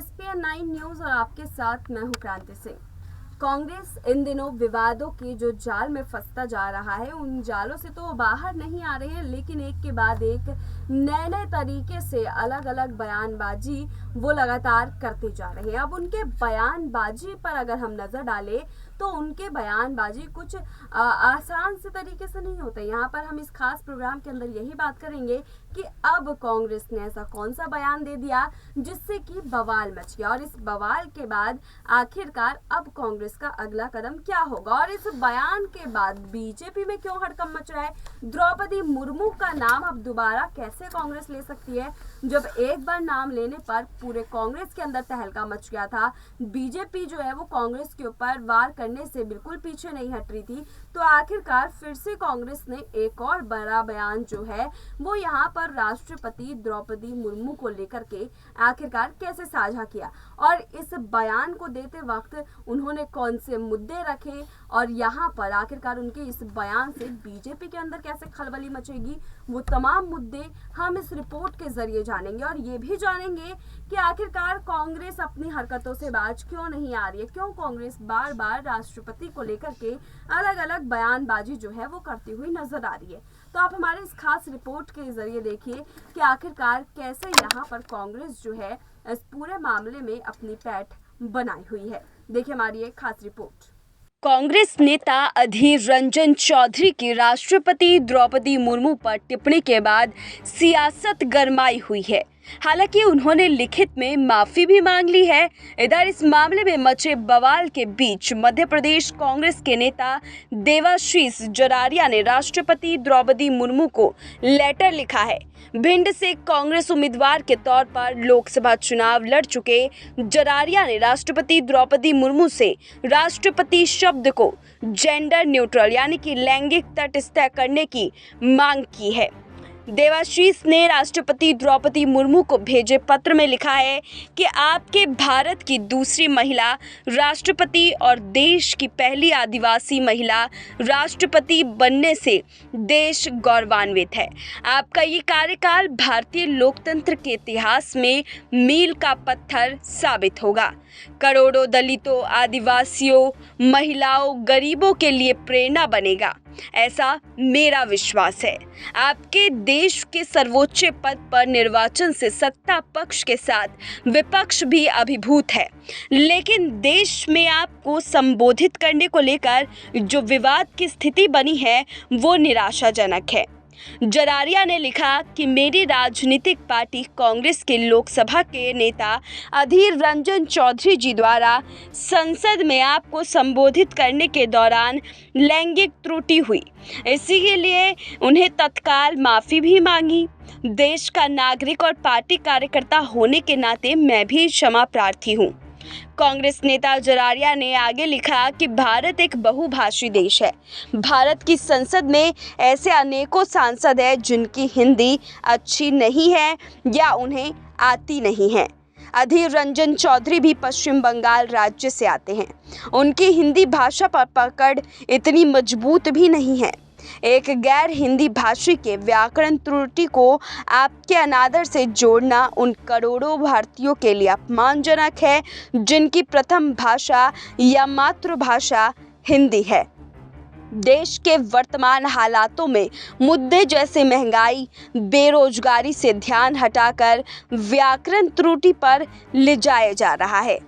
SPN 9 news और आपके साथ मैं हूं क्रांति सिंह। कांग्रेस इन दिनों विवादों के जो जाल में फंसता जा रहा है, उन जालों से तो बाहर नहीं आ रहे हैं, लेकिन एक के बाद एक नए नए तरीके से अलग अलग बयानबाजी वो लगातार करते जा रहे हैं। अब उनके बयानबाजी पर अगर हम नजर डालें तो उनके बयानबाजी कुछ आसान से तरीके से नहीं होते। यहाँ पर हम इस खास प्रोग्राम के अंदर यही बात करेंगे कि अब कांग्रेस ने ऐसा कौन सा बयान दे दिया जिससे कि बवाल मच गया, और इस बवाल के बाद आखिरकार अब कांग्रेस का अगला कदम क्या होगा, और इस बयान के बाद बीजेपी में क्यों हड़कंप मच रहा है। द्रौपदी मुर्मू का नाम अब दोबारा कैसे कांग्रेस ले सकती है, जब एक बार नाम लेने पर पूरे कांग्रेस के अंदर तहलका मच गया था। बीजेपी जो है वो कांग्रेस के ऊपर वार करने से बिल्कुल पीछे नहीं हट रही थी, तो आखिरकार फिर से कांग्रेस ने एक और बड़ा बयान जो है वो यहाँ पर राष्ट्रपति द्रौपदी मुर्मू को लेकर के आखिरकार कैसे साझा किया, और इस बयान को देते वक्त उन्होंने कौन से मुद्दे रखे, और यहाँ पर आखिरकार उनके इस बयान से बीजेपी के अंदर कैसे खलबली मचेगी, वो तमाम मुद्दे हम इस रिपोर्ट के जरिए जानेंगे। और ये भी जानेंगे कि आखिरकार कांग्रेस अपनी हरकतों से बाज क्यों नहीं आ रही है, क्यों कांग्रेस बार बार राष्ट्रपति को लेकर के अलग अलग बयानबाजी जो है वो करती हुई नजर आ रही है। तो आप हमारे इस खास रिपोर्ट के जरिए देखिए कि आखिरकार कैसे यहाँ पर कांग्रेस जो है इस पूरे मामले में अपनी पैठ बनाई हुई है। देखिए हमारी एक खास रिपोर्ट। कांग्रेस नेता अधीर रंजन चौधरी की राष्ट्रपति द्रौपदी मुर्मू पर टिप्पणी के बाद सियासत गरमाई हुई है। हालांकि उन्होंने लिखित में माफी भी मांग ली है। इधर इस मामले में मचे बवाल के बीच मध्य प्रदेश कांग्रेस के नेता देवाशीष जरारिया ने राष्ट्रपति द्रौपदी मुर्मू को लेटर लिखा है। भिंड से कांग्रेस उम्मीदवार के तौर पर लोकसभा चुनाव लड़ चुके जरारिया ने राष्ट्रपति द्रौपदी मुर्मू से राष्ट्रपति शब्द को जेंडर न्यूट्रल यानी कि लैंगिक तटस्थ करने की मांग की है। देवाशीष ने राष्ट्रपति द्रौपदी मुर्मू को भेजे पत्र में लिखा है कि आपके भारत की दूसरी महिला राष्ट्रपति और देश की पहली आदिवासी महिला राष्ट्रपति बनने से देश गौरवान्वित है। आपका ये कार्यकाल भारतीय लोकतंत्र के इतिहास में मील का पत्थर साबित होगा। करोड़ों दलितों, आदिवासियों, महिलाओं, गरीबों के लिए प्रेरणा बनेगा, ऐसा मेरा विश्वास है। आपके देश के सर्वोच्च पद पर निर्वाचन से सत्ता पक्ष के साथ विपक्ष भी अभिभूत है, लेकिन देश में आपको संबोधित करने को लेकर जो विवाद की स्थिति बनी है वो निराशाजनक है। जरारिया ने लिखा कि मेरी राजनीतिक पार्टी कांग्रेस के लोकसभा के नेता अधीर रंजन चौधरी जी द्वारा संसद में आपको संबोधित करने के दौरान लैंगिक त्रुटि हुई, इसी के लिए उन्हें तत्काल माफी भी मांगी। देश का नागरिक और पार्टी कार्यकर्ता होने के नाते मैं भी क्षमा प्रार्थी हूँ। कांग्रेस नेता जरारिया ने आगे लिखा कि भारत एक बहुभाषी देश है। भारत की संसद में ऐसे अनेकों सांसद हैं जिनकी हिंदी अच्छी नहीं है या उन्हें आती नहीं है। अधीर रंजन चौधरी भी पश्चिम बंगाल राज्य से आते हैं। उनकी हिंदी भाषा पर पकड़ इतनी मजबूत भी नहीं है। एक गैर हिंदी भाषी के व्याकरण त्रुटि को आपके अनादर से जोड़ना उन करोड़ों भारतीयों के लिए अपमानजनक है जिनकी प्रथम भाषा या मातृभाषा हिंदी है। देश के वर्तमान हालातों में मुद्दे जैसे महंगाई, बेरोजगारी से ध्यान हटाकर व्याकरण त्रुटि पर ले जाया जा रहा है।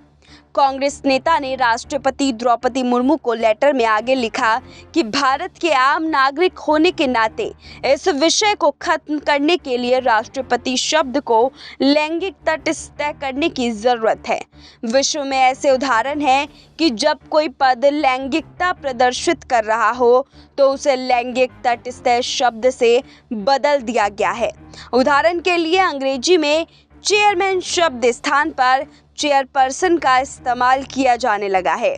कांग्रेस नेता ने राष्ट्रपति द्रौपदी मुर्मू को लेटर में आगे लिखा कि भारत के आम नागरिक होने के नाते इस विषय को खत्म करने के लिए राष्ट्रपति शब्द को लैंगिक तटस्थ करने की जरूरत है। विश्व में ऐसे उदाहरण हैं कि जब कोई पद लैंगिकता प्रदर्शित कर रहा हो तो उसे लैंगिक तटस्थ शब्द से बदल दिया गया है। उदाहरण के लिए अंग्रेजी में चेयरमैन शब्द स्थान पर चेयरपर्सन का इस्तेमाल किया जाने लगा है।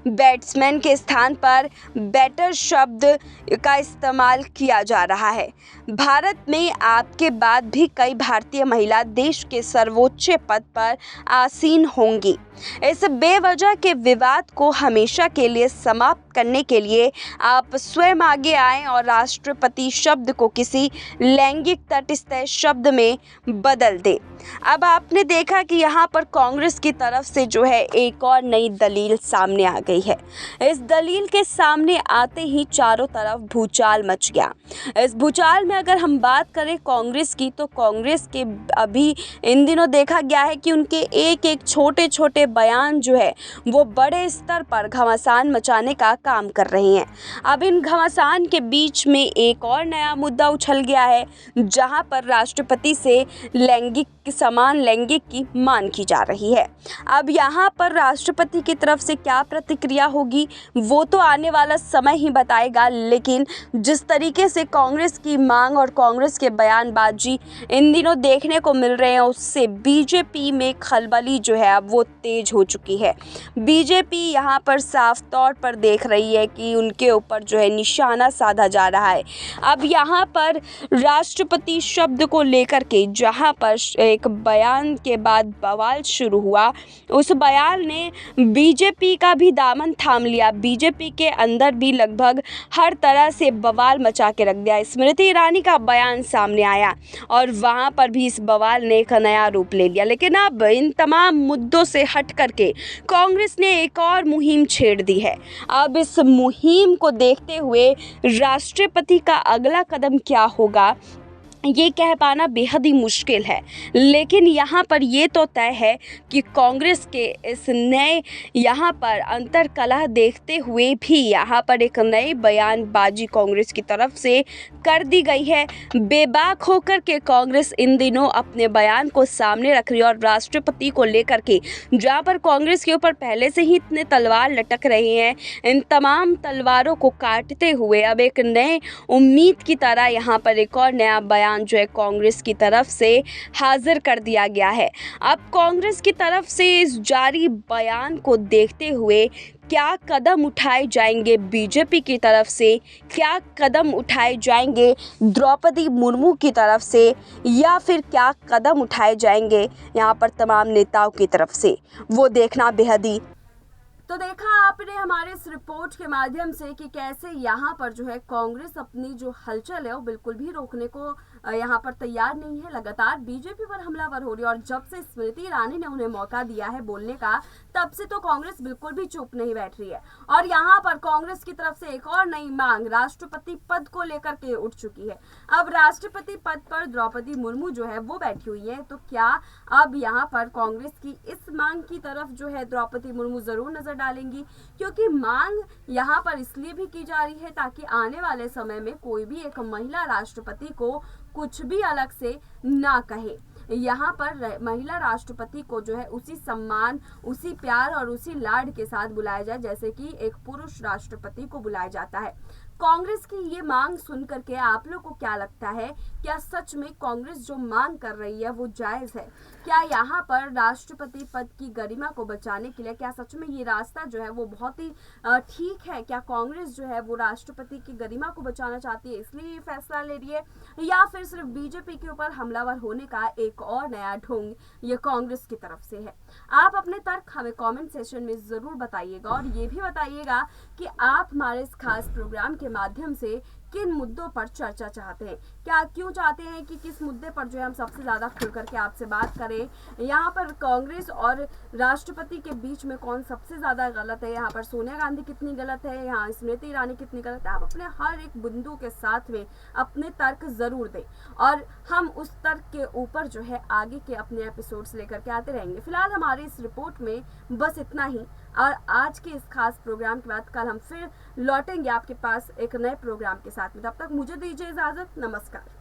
बैट्समैन के स्थान पर बैटर शब्द का इस्तेमाल किया जा रहा है। भारत में आपके बाद भी कई भारतीय महिला देश के सर्वोच्च पद पर आसीन होंगी। इस बेवजह के विवाद को हमेशा के लिए समाप्त करने के लिए आप स्वयं आगे आएं और राष्ट्रपति शब्द को किसी लैंगिक तटस्थ शब्द में बदल दें। अब आपने देखा कि यहाँ पर कांग्रेस की तरफ से जो है एक और नई दलील सामने आ गई है। इस दलील के सामने आते ही चारों तरफ भूचाल मच गया। इस भूचाल में अगर हम बात करें कांग्रेस की, तो कांग्रेस के अभी इन दिनों देखा गया है कि उनके एक एक छोटे छोटे बयान जो है वो बड़े स्तर पर घमासान मचाने का काम कर रही हैं। अब इन घमासान के बीच में एक और नया मुद्दा उछल गया है, जहां पर राष्ट्रपति से समान लैंगिक की मांग की जा रही है। अब यहाँ पर राष्ट्रपति की तरफ से क्या प्रतिक्रिया होगी वो तो आने वाला समय ही बताएगा, लेकिन जिस तरीके से कांग्रेस की मांग और कांग्रेस के बयानबाजी इन दिनों देखने को मिल रहे हैं, उससे बीजेपी में खलबली जो है अब वो तेज हो चुकी है। बीजेपी यहाँ पर साफ तौर पर देख रही है कि उनके ऊपर जो है निशाना साधा जा रहा है। अब यहाँ पर राष्ट्रपति शब्द को लेकर के जहाँ पर एक बयान के बाद बवाल शुरू हुआ, उस बयान ने बीजेपी का भी दामन थाम लिया। बीजेपी के अंदर भी लगभग हर तरह से बवाल मचा के रख दिया। स्मृति ईरानी का बयान सामने आया और वहां पर भी इस बवाल ने एक नया रूप ले लिया। लेकिन अब इन तमाम मुद्दों से हट करके कांग्रेस ने एक और मुहिम छेड़ दी है। अब इस मुहिम को देखते हुए राष्ट्रपति का अगला कदम क्या होगा ये कह पाना बेहद ही मुश्किल है, लेकिन यहाँ पर ये तो तय है कि कांग्रेस के इस नए यहाँ पर अंतर कलह देखते हुए भी यहाँ पर एक नई बयानबाजी कांग्रेस की तरफ से कर दी गई है। बेबाक होकर के कांग्रेस इन दिनों अपने बयान को सामने रख रही है और राष्ट्रपति को लेकर के जहाँ पर कांग्रेस के ऊपर पहले से ही इतने तलवार लटक रहे हैं, इन तमाम तलवारों को काटते हुए अब एक नए उम्मीद की तरह यहाँ पर एक और नया बयान जो है कांग्रेस की तरफ से हाजिर कर दिया गया है। अब कांग्रेस की तरफ से इस जारी बयान को देखते हुए क्या कदम उठाए जाएंगे बीजेपी की तरफ से, क्या कदम उठाए जाएंगे द्रौपदी मुर्मू की तरफ से, या फिर क्या कदम उठाए जाएंगे यहाँ पर तमाम नेताओं की तरफ से, वो देखना बेहद ही। तो देखा आपने हमारे इस रिपोर्ट के माध्यम से कि कैसे यहाँ पर जो है कांग्रेस अपनी जो हलचल है वो बिल्कुल भी रोकने को यहाँ पर तैयार नहीं है। लगातार बीजेपी पर हमलावर हो रही है और जब से स्मृति ईरानी ने उन्हें मौका दिया है बोलने का, तब से तो कांग्रेस बिल्कुल भी चुप नहीं बैठ रही है। और यहाँ पर कांग्रेस की तरफ से एक और नई मांग राष्ट्रपति पद को लेकर के उठ चुकी है। अब राष्ट्रपति पद पर द्रौपदी मुर्मू जो है वो बैठी हुई है, तो क्या अब यहाँ पर कांग्रेस की इस मांग की तरफ जो है द्रौपदी मुर्मू जरूर नजर डालेंगी, क्योंकि मांग यहाँ पर इसलिए भी की जा रही है ताकि आने वाले समय में कोई भी एक महिला राष्ट्रपति को कुछ भी अलग से ना कहे। यहाँ पर महिला राष्ट्रपति को जो है उसी सम्मान, उसी प्यार और उसी लाड के साथ बुलाया जाए जैसे कि एक पुरुष राष्ट्रपति को बुलाया जाता है। कांग्रेस की ये मांग सुन करके आप लोग को क्या लगता है? क्या सच में कांग्रेस जो मांग कर रही है वो जायज है? क्या यहाँ पर राष्ट्रपति पद की गरिमा को बचाने के लिए क्या सच में ये रास्ता जो है वो बहुत ही ठीक है? क्या कांग्रेस जो है वो राष्ट्रपति की गरिमा को बचाना चाहती है इसलिए ये फैसला ले रही है, या फिर सिर्फ बीजेपी के ऊपर हमलावर होने का एक और नया ढोंग ये कांग्रेस की तरफ से है? आप अपने तर्क हमें कमेंट सेक्शन में जरूर बताइएगा और ये भी बताइएगा कि आप हमारे इस खास प्रोग्राम के माध्यम से किन मुद्दों पर चर्चा चाहते हैं। क्या क्यों चाहते हैं कि किस मुद्दे पर जो है हम सबसे ज़्यादा खुल करके आपसे बात करें। यहाँ पर कांग्रेस और राष्ट्रपति के बीच में कौन सबसे ज़्यादा गलत है, यहाँ पर सोनिया गांधी कितनी गलत है, यहाँ स्मृति ईरानी कितनी गलत है। आप अपने हर एक बिंदु के साथ में अपने तर्क ज़रूर दें और हम उस तर्क के ऊपर जो है आगे के अपने एपिसोड्स लेकर के आते रहेंगे। फिलहाल हमारे इस रिपोर्ट में बस इतना ही और आज के इस खास प्रोग्राम के बाद कल हम फिर लौटेंगे आपके पास एक नए प्रोग्राम के साथ में। तब तक मुझे दीजिए इजाज़त। नमस्कार।